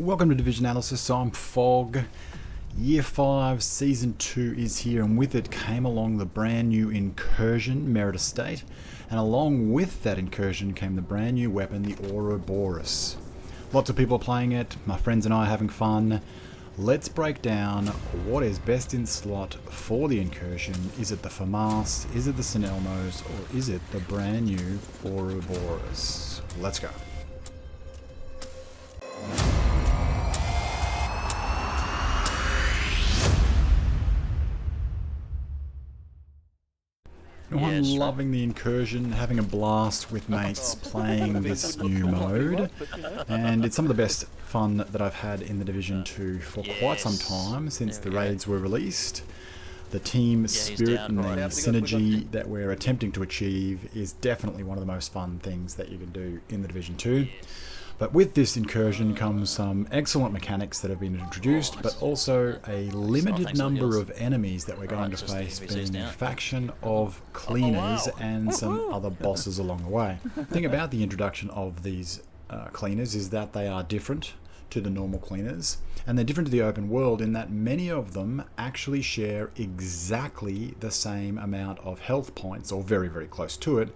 Welcome to Divisionalysis. I'm Fog. Year 5, Season 2 is here, and with it came along the brand new Incursion, Merit Estate, and along with that Incursion came the brand new weapon, the Ouroboros. Lots of people are playing it, my friends and I are having fun. Let's break down what is best in slot for the Incursion. Is it the FAMAS, is it the St. Elmo's, or is it the brand new Ouroboros? Let's go. I'm loving the Incursion, having a blast with mates playing this new mode, and it's some of the best fun that I've had in the Division 2 for quite some time, since the raids were released. The team spirit and the synergy that we're attempting to achieve is definitely one of the most fun things that you can do in the Division 2. But with this Incursion comes some excellent mechanics that have been introduced, but also a limited number of enemies that we're going to face, being a faction of cleaners and some other bosses along the way. The thing about the introduction of these cleaners is that they are different to the normal cleaners, and they're different to the open world in that many of them actually share exactly the same amount of health points, or very, very close to it,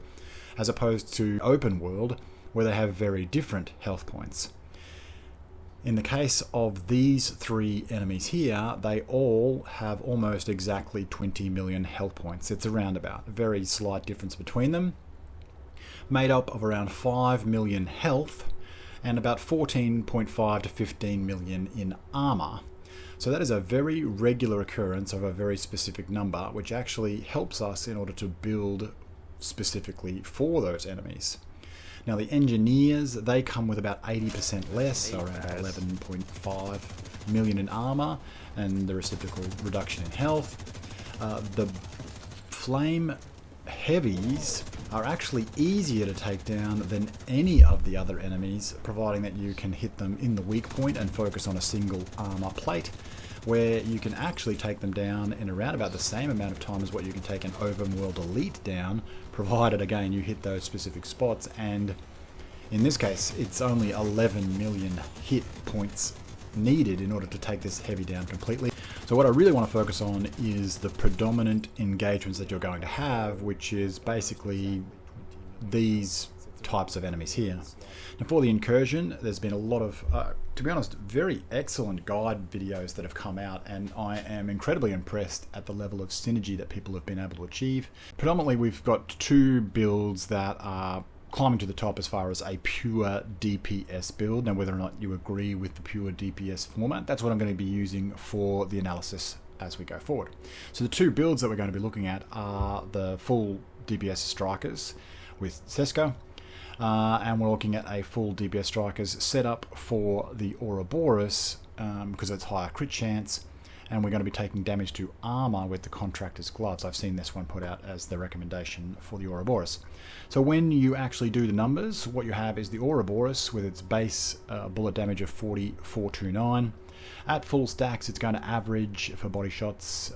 as opposed to open world, where they have very different health points. In the case of these three enemies here, they all have almost exactly 20 million health points. It's a roundabout, a very slight difference between them, made up of around 5 million health and about 14.5 to 15 million in armor. So that is a very regular occurrence of a very specific number, which actually helps us in order to build specifically for those enemies. Now the engineers, they come with about 80% less, so around 11.5 million in armor, and the reciprocal reduction in health. The flame heavies are actually easier to take down than any of the other enemies, providing that you can hit them in the weak point and focus on a single armor plate, where you can actually take them down in around about the same amount of time as what you can take an open world elite down, provided again you hit those specific spots. And in this case it's only 11 million hit points needed in order to take this heavy down completely. So what I really want to focus on is the predominant engagements that you're going to have, which is basically these types of enemies here. Now for the Incursion, there's been a lot of, to be honest, very excellent guide videos that have come out, and I am incredibly impressed at the level of synergy that people have been able to achieve. Predominantly we've got two builds that are climbing to the top as far as a pure DPS build. Now whether or not you agree with the pure DPS format, that's what I'm going to be using for the analysis as we go forward. So the two builds that we're going to be looking at are the full DPS strikers with Sesko, and we're looking at a full DPS strikers setup for the Ouroboros because it's higher crit chance, and we're going to be taking damage to armor with the contractor's gloves. I've seen this one put out as the recommendation for the Ouroboros. So when you actually do the numbers, what you have is the Ouroboros with its base bullet damage of 4429. At full stacks, it's going to average for body shots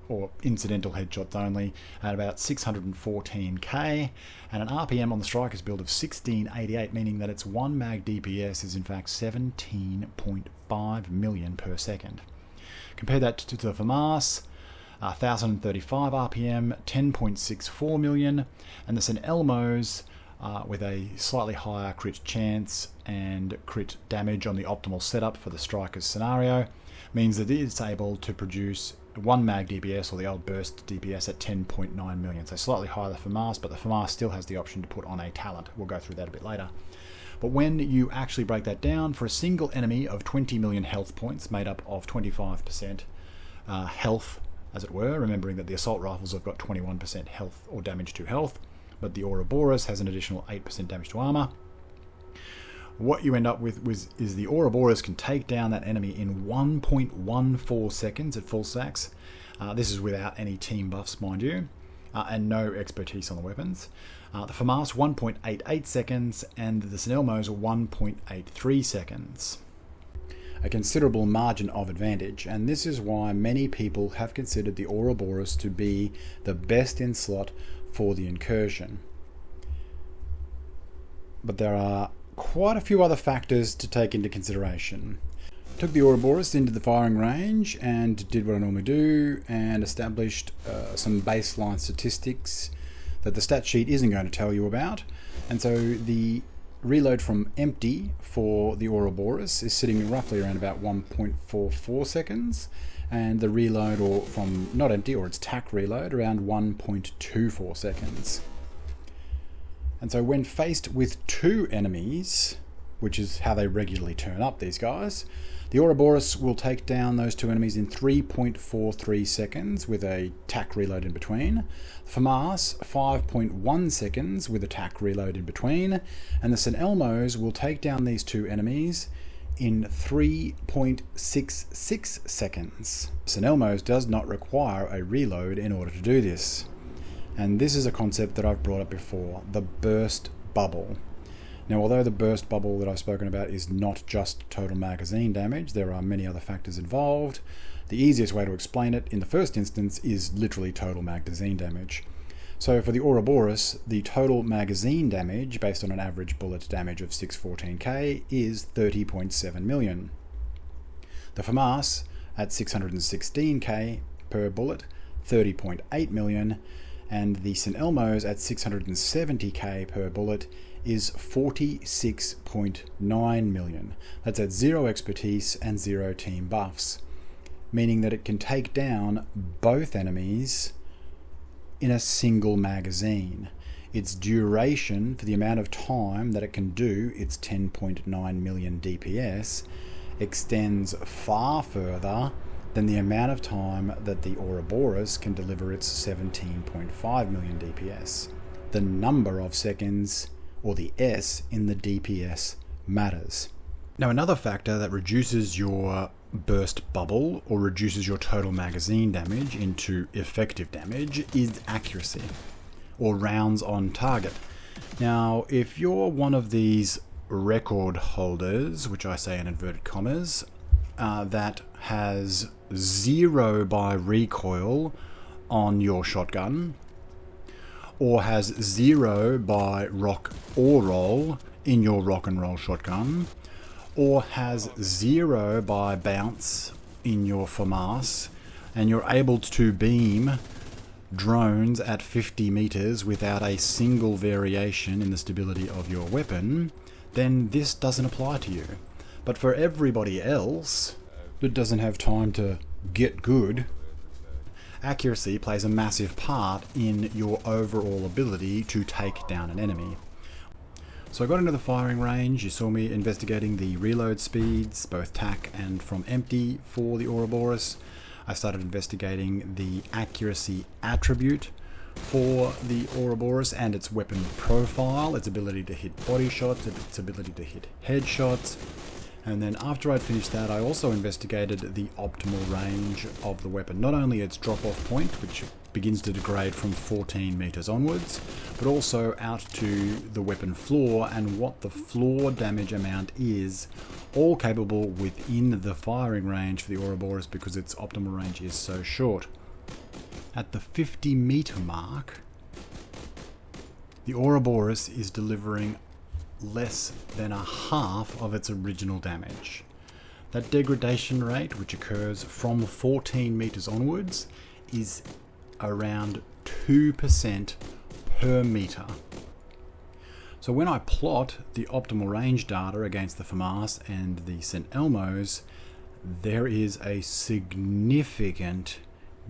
or incidental headshots only at about 614k, and an RPM on the Strikers build of 1688, meaning that its 1 mag DPS is in fact 17.5 million per second. Compare that to the FAMAS, 1035 RPM, 10.64 million, and the St. Elmo's with a slightly higher crit chance and crit damage on the optimal setup for the Strikers scenario means that it is able to produce 1 mag DPS, or the old burst DPS, at 10.9 million. So slightly higher than FAMAS, but the FAMAS still has the option to put on a talent. We'll go through that a bit later. But when you actually break that down, for a single enemy of 20 million health points, made up of 25% health, as it were, remembering that the assault rifles have got 21% health or damage to health, but the Ouroboros has an additional 8% damage to armor. What you end up with is the Ouroboros can take down that enemy in 1.14 seconds at full stacks. This is without any team buffs, mind you, and no expertise on the weapons. The FAMAS 1.88 seconds, and the St. Elmo's 1.83 seconds. A considerable margin of advantage, and this is why many people have considered the Ouroboros to be the best in slot for the Incursion. But there are quite a few other factors to take into consideration. Took the Ouroboros into the firing range and did what I normally do and established some baseline statistics that the stat sheet isn't going to tell you about. And so the reload from empty for the Ouroboros is sitting roughly around about 1.44 seconds, and the reload or from not empty or its tack reload around 1.24 seconds. And so when faced with two enemies, which is how they regularly turn up, these guys, the Ouroboros will take down those two enemies in 3.43 seconds with a tack reload in between. The FAMAS, 5.1 seconds with a tack reload in between. And the St. Elmo's will take down these two enemies in 3.66 seconds. St. Elmo's does not require a reload in order to do this. And this is a concept that I've brought up before, the burst bubble. Now, although the burst bubble that I've spoken about is not just total magazine damage, there are many other factors involved. The easiest way to explain it in the first instance is literally total magazine damage. So for the Ouroboros, the total magazine damage, based on an average bullet damage of 614k, is 30.7 million. The FAMAS, at 616k per bullet, 30.8 million, and the St. Elmo's at 670k per bullet is 46.9 million. That's at 0 expertise and 0 team buffs, meaning that it can take down both enemies in a single magazine. Its duration for the amount of time that it can do its 10.9 million DPS extends far further than the amount of time that the Ouroboros can deliver its 17.5 million DPS. The number of seconds, or the S in the DPS, matters. Now, another factor that reduces your burst bubble or reduces your total magazine damage into effective damage is accuracy, or rounds on target. Now, if you're one of these record holders, which I say in inverted commas, that has 0 by recoil on your shotgun, or has 0 by rock or roll in your rock and roll shotgun, or has 0 by bounce in your FAMAS, and you're able to beam drones at 50 meters without a single variation in the stability of your weapon, then this doesn't apply to you. But for everybody else that doesn't have time to get good, accuracy plays a massive part in your overall ability to take down an enemy. So I got into the firing range. You saw me investigating the reload speeds, both tack and from empty for the Ouroboros. I started investigating the accuracy attribute for the Ouroboros and its weapon profile, its ability to hit body shots, its ability to hit headshots. And then after I'd finished that, I also investigated the optimal range of the weapon. Not only its drop-off point, which begins to degrade from 14 meters onwards, but also out to the weapon floor and what the floor damage amount is, all capable within the firing range for the Ouroboros because its optimal range is so short. At the 50 meter mark, the Ouroboros is delivering less than a half of its original damage. That degradation rate, which occurs from 14 meters onwards, is around 2% per meter. So when I plot the optimal range data against the FAMAS and the St. Elmo's, there is a significant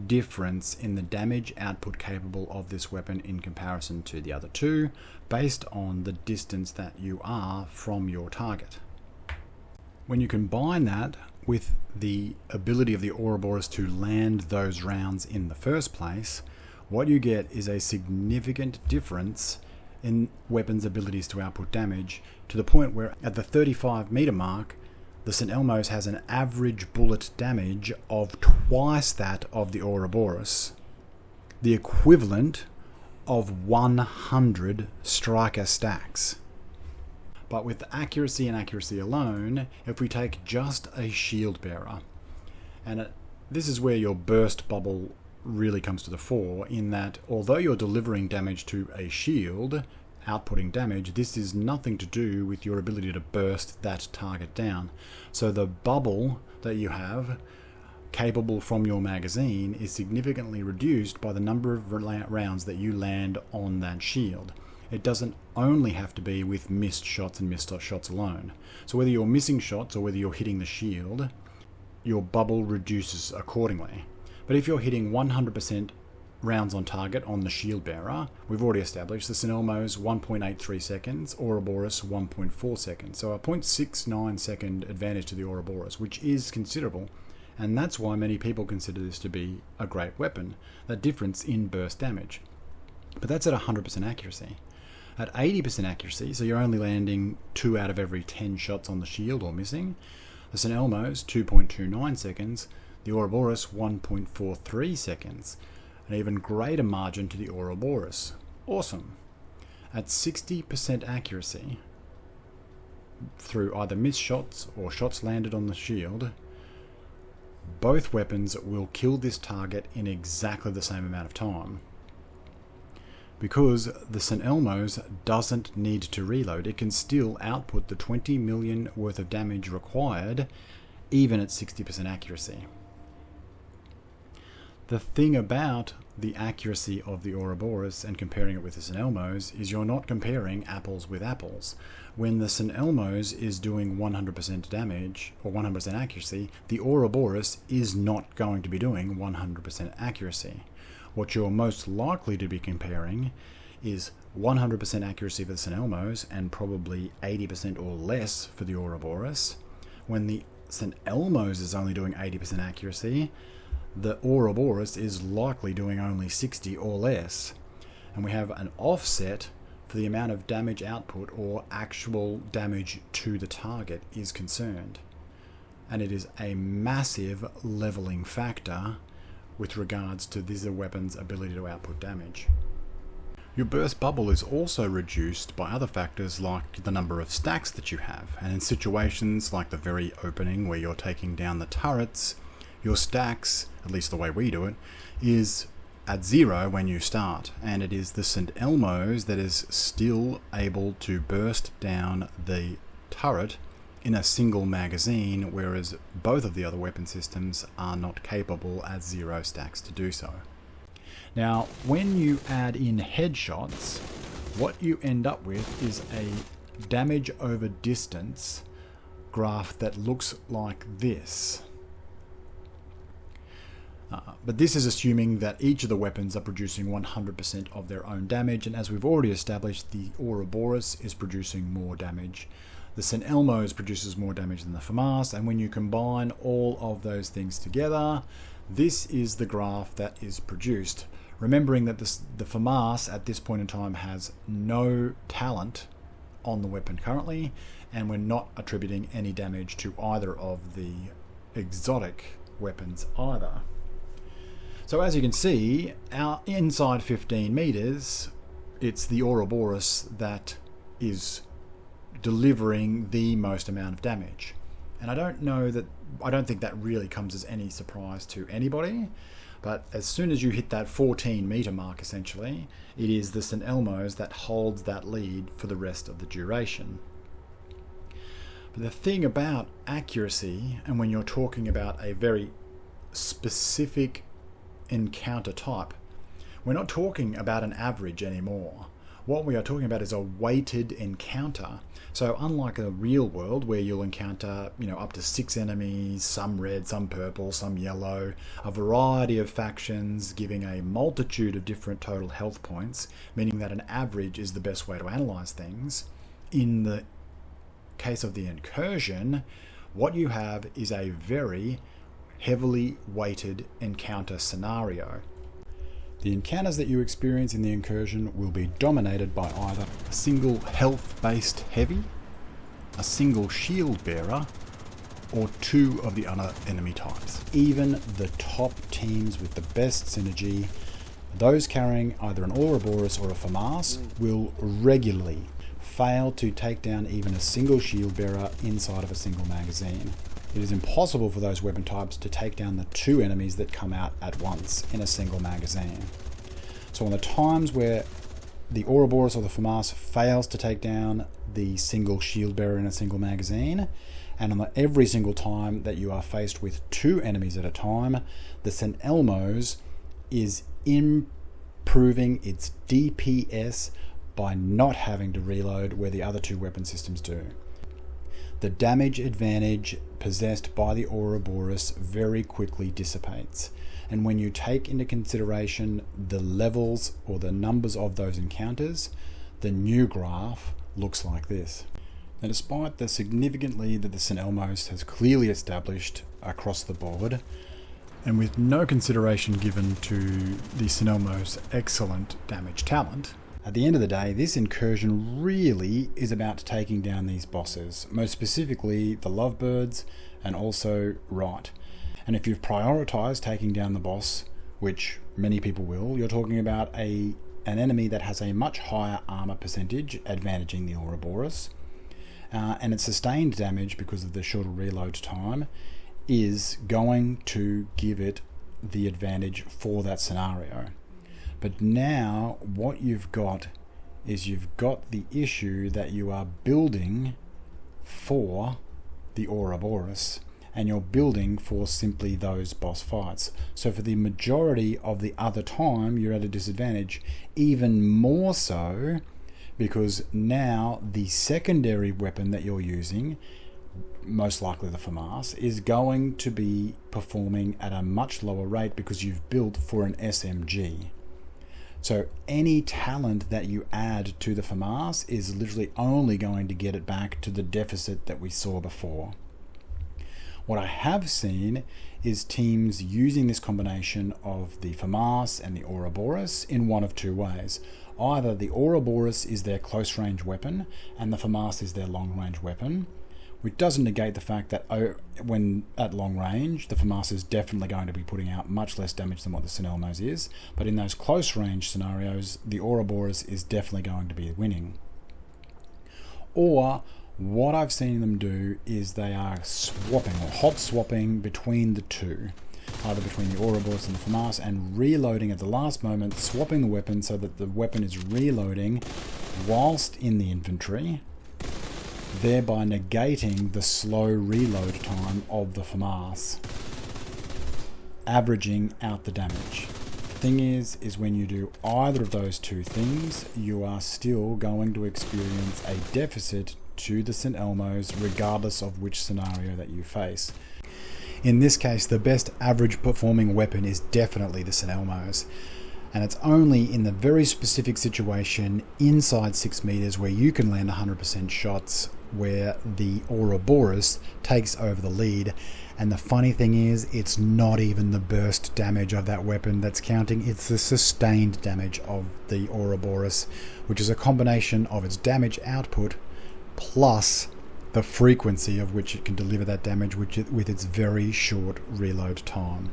difference in the damage output capable of this weapon in comparison to the other two, based on the distance that you are from your target. When you combine that with the ability of the Ouroboros to land those rounds in the first place, what you get is a significant difference in weapons' abilities to output damage, to the point where at the 35 meter mark, the St. Elmo's has an average bullet damage of twice that of the Ouroboros, the equivalent of 100 striker stacks. But with accuracy and accuracy alone, if we take just a shield bearer, and this is where your burst bubble really comes to the fore, in that although you're delivering damage to a shield outputting damage, this is nothing to do with your ability to burst that target down. So the bubble that you have capable from your magazine is significantly reduced by the number of rounds that you land on that shield. It doesn't only have to be with missed shots and missed shots alone. So whether you're missing shots or whether you're hitting the shield, your bubble reduces accordingly. But if you're hitting 100% rounds on target on the shield bearer, we've already established the St. Elmo's 1.83 seconds, Ouroboros 1.4 seconds. So a 0.69 second advantage to the Ouroboros, which is considerable. And that's why many people consider this to be a great weapon, that difference in burst damage. But that's at 100% accuracy. At 80% accuracy, so you're only landing 2 out of every 10 shots on the shield or missing, the St. Elmo's 2.29 seconds, the Ouroboros 1.43 seconds. An even greater margin to the Ouroboros. Awesome. At 60% accuracy, through either missed shots or shots landed on the shield, both weapons will kill this target in exactly the same amount of time. Because the St. Elmo's doesn't need to reload, it can still output the 20 million worth of damage required, even at 60% accuracy. The thing about the accuracy of the Ouroboros and comparing it with the St. Elmo's is you're not comparing apples with apples. When the St. Elmo's is doing 100% damage or 100% accuracy, the Ouroboros is not going to be doing 100% accuracy. What you're most likely to be comparing is 100% accuracy for the St. Elmo's and probably 80% or less for the Ouroboros. When the St. Elmo's is only doing 80% accuracy, the Ouroboros is likely doing only 60 or less. And we have an offset for the amount of damage output or actual damage to the target is concerned. And it is a massive leveling factor with regards to this weapon's ability to output damage. Your burst bubble is also reduced by other factors like the number of stacks that you have. And in situations like the very opening where you're taking down the turrets, your stacks, at least the way we do it, is at 0 when you start. And it is the St. Elmo's that is still able to burst down the turret in a single magazine, whereas both of the other weapon systems are not capable at 0 stacks to do so. Now, when you add in headshots, what you end up with is a damage over distance graph that looks like this. But this is assuming that each of the weapons are producing 100% of their own damage, and as we've already established, the Ouroboros is producing more damage. The St. Elmo's produces more damage than the FAMAS, and when you combine all of those things together, this is the graph that is produced. Remembering that the FAMAS at this point in time has no talent on the weapon currently, and we're not attributing any damage to either of the exotic weapons either. So as you can see, our inside 15 meters, it's the Ouroboros that is delivering the most amount of damage. And I don't think that really comes as any surprise to anybody, but as soon as you hit that 14 meter mark, essentially, it is the St. Elmo's that holds that lead for the rest of the duration. But the thing about accuracy, and when you're talking about a very specific encounter type, we're not talking about an average anymore. What we are talking about is a weighted encounter. So unlike a real world where you'll encounter, up to 6 enemies, some red, some purple, some yellow, a variety of factions giving a multitude of different total health points, meaning that an average is the best way to analyze things. In the case of the Incursion, what you have is a very heavily weighted encounter scenario. The encounters that you experience in the Incursion will be dominated by either a single health-based heavy, a single shield bearer, or 2 of the other enemy types. Even the top teams with the best synergy, those carrying either an Ouroboros or a FAMAS, will regularly fail to take down even a single shield bearer inside of a single magazine. It is impossible for those weapon types to take down the 2 enemies that come out at once in a single magazine. So on the times where the Ouroboros or the FAMAS fails to take down the single shield bearer in a single magazine, and on every single time that you are faced with 2 enemies at a time, the St. Elmo's is improving its DPS by not having to reload where the other 2 weapon systems do. The damage advantage possessed by the Ouroboros very quickly dissipates, and when you take into consideration the levels or the numbers of those encounters, the new graph looks like this. Now, despite the significant lead that the St. Elmo's has clearly established across the board, and with no consideration given to the St. Elmo's excellent damage talent, at the end of the day, this incursion really is about taking down these bosses, most specifically the Lovebirds and also Right. And if you've prioritized taking down the boss, which many people will, you're talking about an enemy that has a much higher armor percentage, advantaging the Ouroboros, and its sustained damage because of the shorter reload time is going to give it the advantage for that scenario. But now what you've got is you've got the issue that you are building for the Ouroboros, and you're building for simply those boss fights. So for the majority of the other time, you're at a disadvantage, even more so because now the secondary weapon that you're using, most likely the FAMAS, is going to be performing at a much lower rate because you've built for an SMG. So any talent that you add to the FAMAS is literally only going to get it back to the deficit that we saw before. What I have seen is teams using this combination of the FAMAS and the Ouroboros in one of 2 ways. Either the Ouroboros is their close range weapon and the FAMAS is their long range weapon, which doesn't negate the fact that when at long range, the FAMAS is definitely going to be putting out much less damage than what the St. Elmo's is, but in those close range scenarios, the Ouroboros is definitely going to be winning. Or what I've seen them do is they are swapping or hot swapping between the 2, either between the Ouroboros and the FAMAS, and reloading at the last moment, swapping the weapon so that the weapon is reloading whilst in the inventory, thereby negating the slow reload time of the FAMAS, averaging out the damage. The thing is when you do either of those 2 things, you are still going to experience a deficit to the St. Elmo's regardless of which scenario that you face. In this case, the best average performing weapon is definitely the St. Elmo's, and it's only in the very specific situation inside 6 meters where you can land 100% shots where the Ouroboros takes over the lead. And the funny thing is, it's not even the burst damage of that weapon that's counting, it's the sustained damage of the Ouroboros, which is a combination of its damage output plus the frequency of which it can deliver that damage with its very short reload time.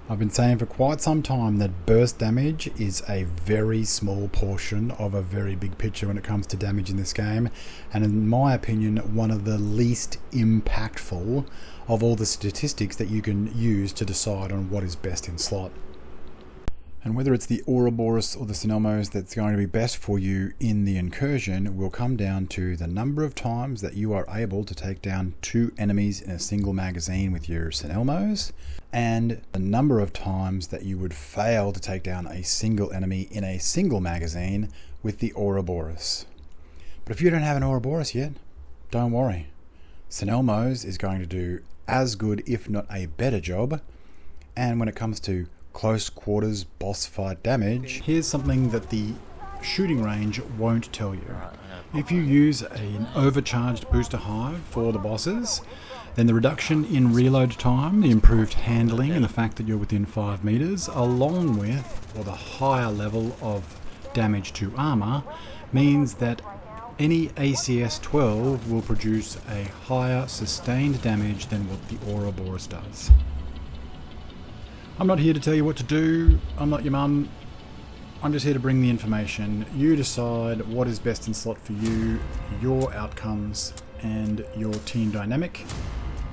I've been saying for quite some time that burst damage is a very small portion of a very big picture when it comes to damage in this game, and in my opinion, one of the least impactful of all the statistics that you can use to decide on what is best in slot. And whether it's the Ouroboros or the St. Elmo's that's going to be best for you in the incursion will come down to the number of times that you are able to take down 2 enemies in a single magazine with your St. Elmo's, and the number of times that you would fail to take down a single enemy in a single magazine with the Ouroboros. But if you don't have an Ouroboros yet, don't worry. St. Elmo's is going to do as good, if not a better job, and when it comes to close quarters boss fight damage, here's something that the shooting range won't tell you. If you use an overcharged booster hive for the bosses, then the reduction in reload time, the improved handling, and the fact that you're within 5 meters, along with, or the higher level of damage to armor, means that any ACS 12 will produce a higher sustained damage than what the Ouroboros does. I'm not here to tell you what to do, I'm not your mum, I'm just here to bring the information. You decide what is best in slot for you, your outcomes, and your team dynamic.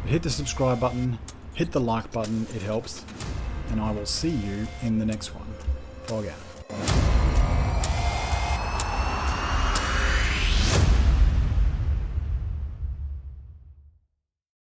Hit the subscribe button, hit the like button, it helps, and I will see you in the next one. Fog out.